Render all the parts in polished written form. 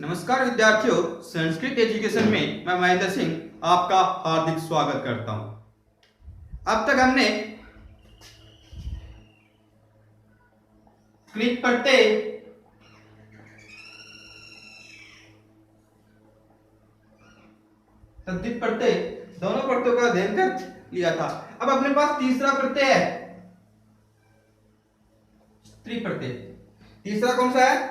नमस्कार विद्यार्थियों, संस्कृत एजुकेशन में मैं महेंद्र सिंह आपका हार्दिक स्वागत करता हूं। अब तक हमने कृत प्रत्यय, तद्धित प्रत्यय दोनों प्रत्ययों का अध्ययन कर लिया था। अब अपने पास तीसरा प्रत्यय है, स्त्री प्रत्यय। तीसरा कौन सा है?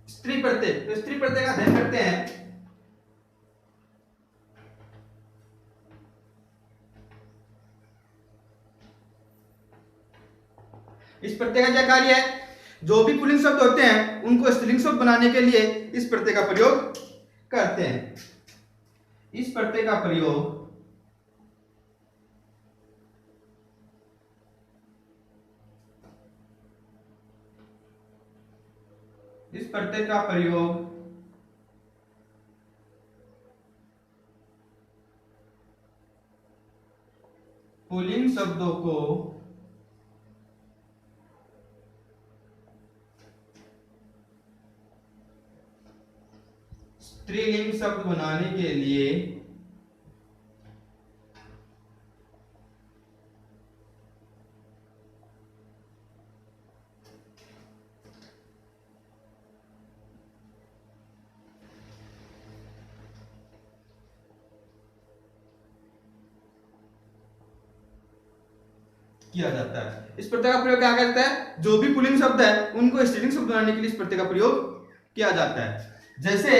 स्त्री प्रत्यय। तो स्त्री प्रत्यय का अध्ययन करते हैं। इस प्रत्यय का क्या कार्य है? जो भी पुल्लिंग शब्द होते हैं उनको स्त्रीलिंग शब्द बनाने के लिए इस प्रत्यय का प्रयोग करते हैं। इस प्रत्यय का प्रयोग पुल्लिंग शब्दों को स्त्रीलिंग शब्द बनाने के लिए किया जाता है। इस प्रत्यय का प्रयोग क्या करता है? जो भी पुल्लिंग शब्द है उनको स्त्रीलिंग शब्द बनाने के लिए इस प्रत्यय का प्रयोग किया जाता है। जैसे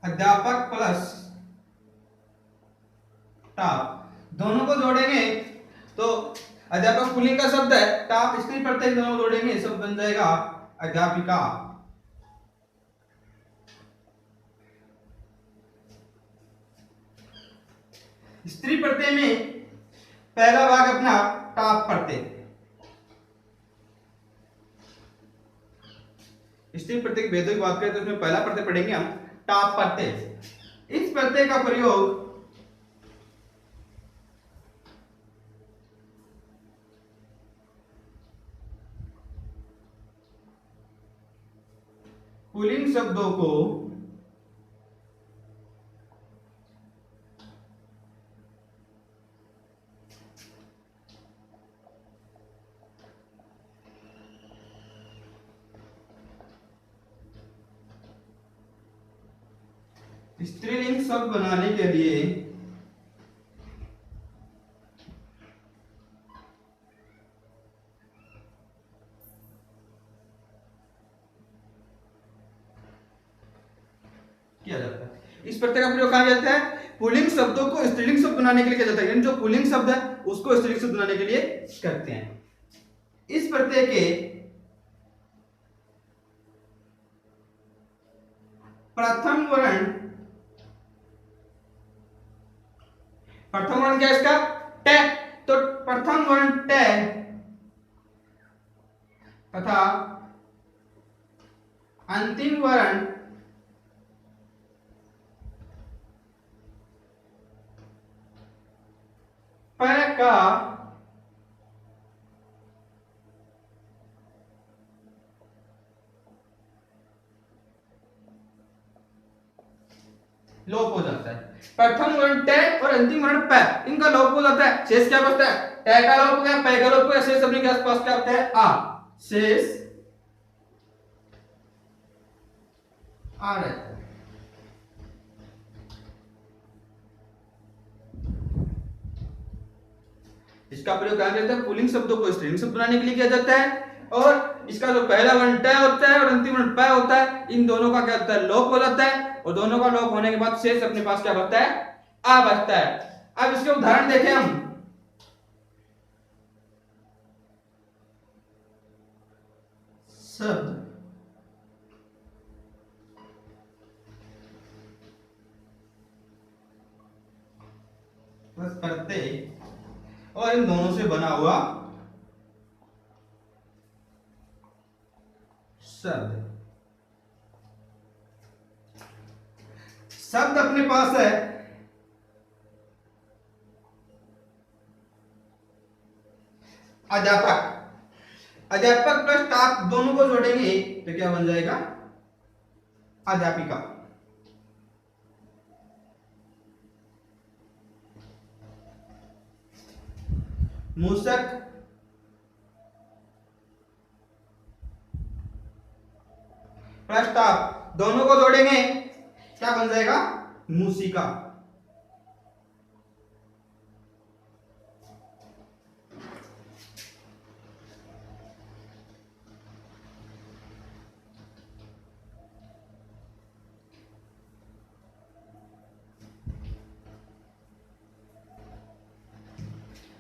अध्यापक प्लस टाप, दोनों को जोड़ेंगे तो अध्यापक पुल्लिंग का शब्द है, टाप स्त्री प्रत्यय, दोनों को जोड़ेंगे शब्द बन जाएगा अध्यापिका। स्त्री प्रत्यय में पहला भाग अपना टाप प्रत्यय। स्त्री प्रत्यय के भेदों की बात करें तो इसमें पहला प्रत्यय पढ़ेंगे हम टाप प्रत्यय। इस प्रत्यय का प्रयोग पुल्लिंग शब्दों को स्त्रीलिंग शब्द बनाने के लिए किया जाता है। इस प्रत्यय का प्रयोग कहां जाता है? पुल्लिंग शब्दों को स्त्रीलिंग शब्द बनाने के लिए किया जाता है, यानी जो पुल्लिंग शब्द है उसको स्त्रीलिंग शब्द बनाने के लिए करते हैं। इस प्रत्यय के प्रथम वर्ण क्या है इसका? ट। तो प्रथम वर्ण ट तथा अंतिम वर्ण प का लोप हो जाता है। प्रथम वर्ण ट और अंतिम वर्ण प, इनका लोप हो जाता है। शेष क्या बचता है? ट का लोप हो गया, प का लोप हो गया, शेष अपने के आसपास क्या होता है? आ। शेष आ रहता है। इसका प्रयोग कहां करते हैं? पुल्लिंग शब्दों को स्त्रीलिंग शब्द बनाने के लिए किया जाता है। और इसका जो पहला वर्ण ट होता है और अंतिम वर्ण प होता है, इन दोनों का क्या होता है? लोप हो जाता है। और दोनों का लोप होने के बाद शेष अपने पास क्या बचता है? आ बचता है। अब इसके उदाहरण देखें हम। शब्द प्लस प्रत्यय और इन दोनों से बना हुआ शब्द। शब्द अपने पास है अध्यापक। अध्यापक प्लस स्टाफ दोनों को जोड़ेंगे तो क्या बन जाएगा? अध्यापिका। मूसक प्लस स्टाफ दोनों को जोड़ेंगे क्या बन जाएगा? मूसिका।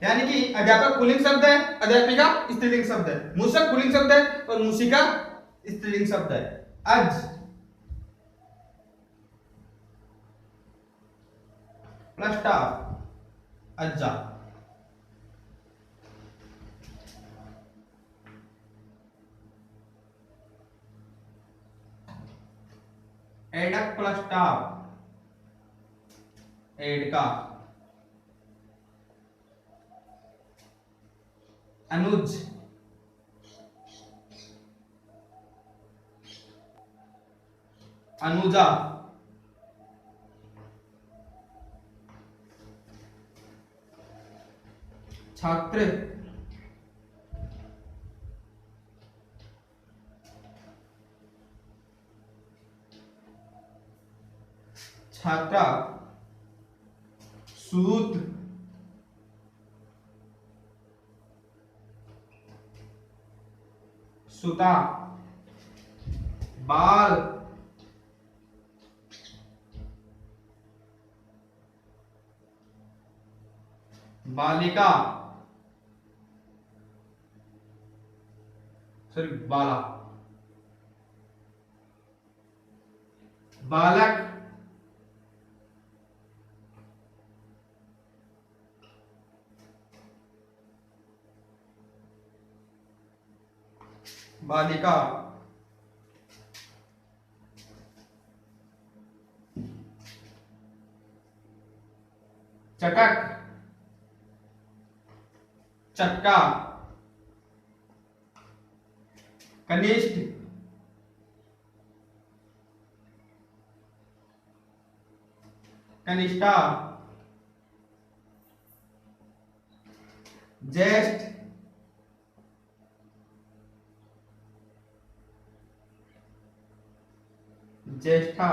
यानी कि अध्यापक पुल्लिंग शब्द है, अध्यापिका स्त्रीलिंग शब्द है, मूसक पुल्लिंग शब्द है और मूसिका स्त्रीलिंग शब्द है। अज प्लस स्टाफ अज्जा। एडक प्लस स्टाफ एडका। अनुज अनुजा। छात्र छात्रा। सूत सुता। बाल बालिका, सॉरी बाला। बालक बालिका। चटक चटका। कनिष्ठ कनिष्ठा। ज्येष्ठ ज्येष्ठा।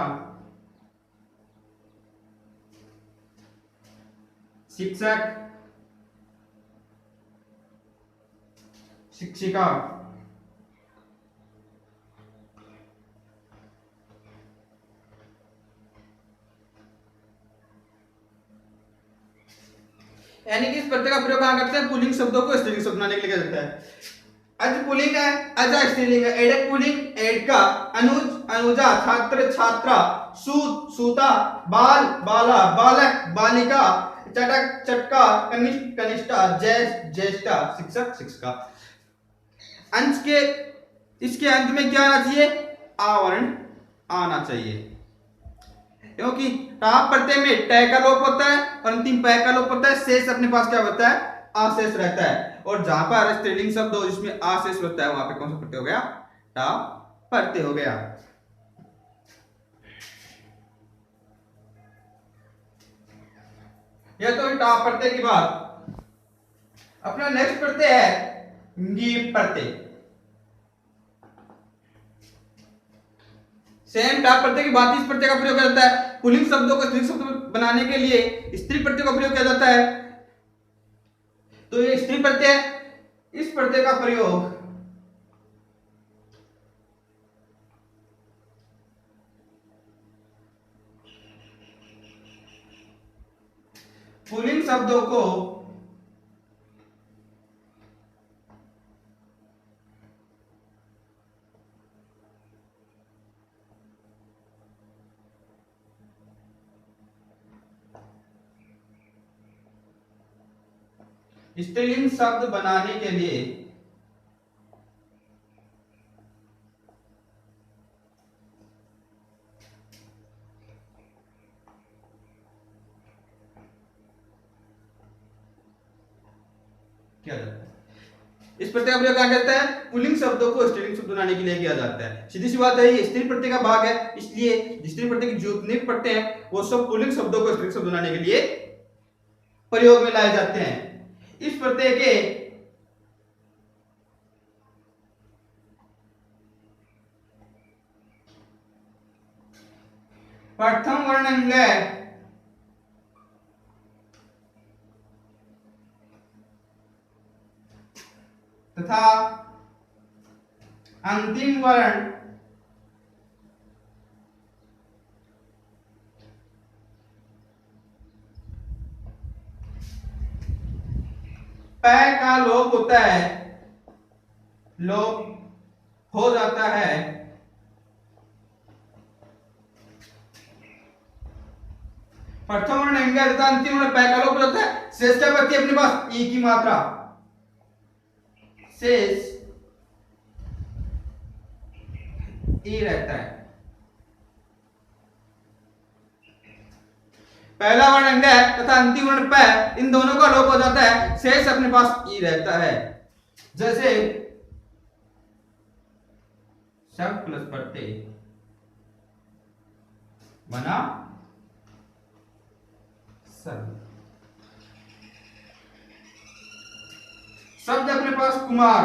शिक्षक शिक्षिका। यानी कि इस प्रत्यय का प्रयोग कहां करते हैं? पुल्लिंग शब्दों को स्त्रीलिंग शब्द बनाने के लिए किया जाता है। अज पुल्लिंग है, अजा स्त्रीलिंग है, एडक पुल्लिंग एडका, अनुज अनुजा, छात्र छात्रा, सूत सूता, बाल बाला, बालक बालिका, चटक चटका, कनिष्ठ कनिष्ठा, ज्येष्ठ ज्येष्ठा, शिक्षक शिक्षिका। अंश के इसके अंत में क्या आना चाहिए? आवरण आना चाहिए, क्योंकि टाप प्रत्यय में टय का लोप होता है और अंतिम पय का लोप होता है। शेष अपने पास क्या होता है? आशेष रहता है। और जहां पर स्त्रीलिंग शब्द हो जिसमें आशेष होता है वहां पे कौन सा प्रत्यय हो गया? टाप प्रत्यय हो गया। यह तो टाप प्रत्यय की बात। अपना नेक्स्ट प्रत्यय है ङी प्रत्यय। सेम टाप प्रत्यय की बात इस प्रत्यय का प्रयोग किया जाता है। पुल्लिंग शब्दों को स्त्रीलिंग शब्द बनाने के लिए स्त्री प्रत्यय का प्रयोग किया जाता है। तो ये स्त्री प्रत्यय, इस प्रत्यय का प्रयोग पुल्लिंग शब्दों को स्त्रीलिंग शब्द बनाने के लिए किया जाता है। इस प्रत्यय का प्रयोग कहाँ करता है? पुल्लिंग शब्दों को स्त्रीलिंग शब्द बनाने के लिए किया जाता है। सीधी सी बात है, ये स्त्री प्रत्यय का भाग है, इसलिए स्त्री प्रत्यय की जितने प्रत्यय हैं वो सब पुल्लिंग शब्दों को स्त्रीलिंग शब्द बनाने के लिए प्रयोग में लाए जाते हैं। इस प्रत्यय के प्रथम वर्णंग तथा अंतिम वर्ण पै का लोप होता है, लोप हो जाता है प्रथम वर्ण अंग तथा अंतिम वर्ण पै का लोप हो जाता है। शेष क्या बचती है अपने पास? ई की मात्रा, शेष ई रहता है। पहला वर्ण अंग तथा अंतिम वर्ण पै, इन दोनों का लोप हो जाता है, शेष अपने पास ई रहता है। जैसे शब्द प्लस प्रत्यय बना शब्द। शब्द अपने पास कुमार,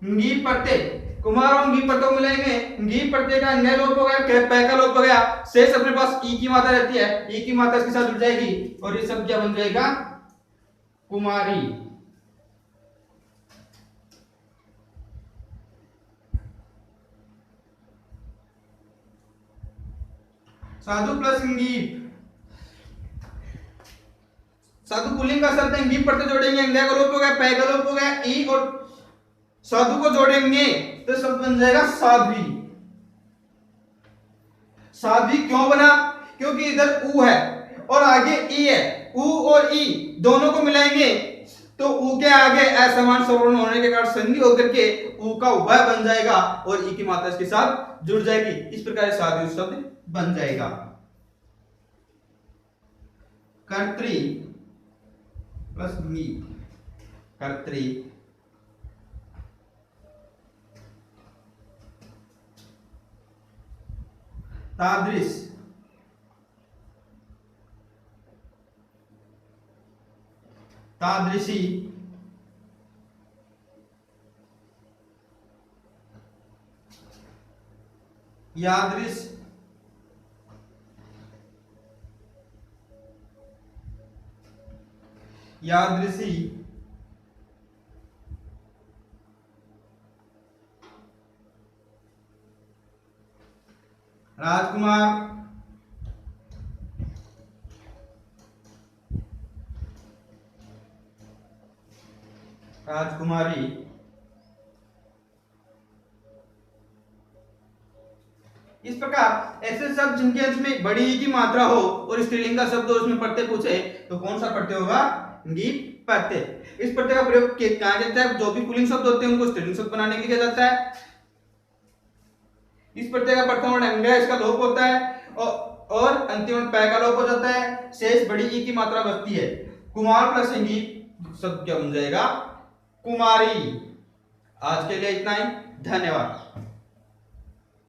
गी प्रत्यय, कुमार और गी प्रत्यय मिलेंगे, गी प्रत्यय का अंग लोप हो गया, पै का लोप हो गया, शेष अपने पास ई की मात्रा रहती है, ई की मात्रा इसके साथ जुड़ जाएगी और ये शब्द क्या बन जाएगा? कुमारी। साधु प्लस इंगीप, साधु पुल्लिंग का शब्द है, इंगीप प्रत्यय जोड़ेंगे, अंग का लोप हो गया, पै का लोप हो गया, ई और साधु को जोड़ेंगे तो शब्द बन जाएगा साध्वी। साध्वी क्यों बना? क्योंकि इधर ऊ है और आगे ई है, ऊ और ई दोनों को मिलाएंगे तो ऊ के आगे असमान स्वर्ण होने के कारण संधि होकर के ऊ का उभय बन जाएगा और ई की मात्रा इसके साथ जुड़ जाएगी। इस प्रकार साध्वी शब्द बन जाएगा। कर्त्री प्लस मी, कर्त्री, तादृश, तादृशी, यादृश, यादृशी, राजकुमार, राजकुमारी, इस प्रकार ऐसे शब्द जिनके अंश में बड़ी ई की मात्रा हो और स्त्रीलिंग का शब्द हो, उसमें प्रत्यय पूछे तो कौन सा प्रत्यय होगा? ङीप प्रत्यय। इस प्रत्यय का प्रयोग कहा जाता है, जो भी पुल्लिंग शब्द होते हैं उनको स्त्रीलिंग शब्द बनाने के लिए किया जाता है। इस प्रत्यय का प्रथम वर्ण अंग है, इसका लोप होता है और अंतिम वर्ण पै का लोप हो जाता है, शेष बड़ी ई की मात्रा बचती है। कुमार प्लस ङीप शब्द क्या बन जाएगा? कुमारी। आज के लिए इतना ही, धन्यवाद।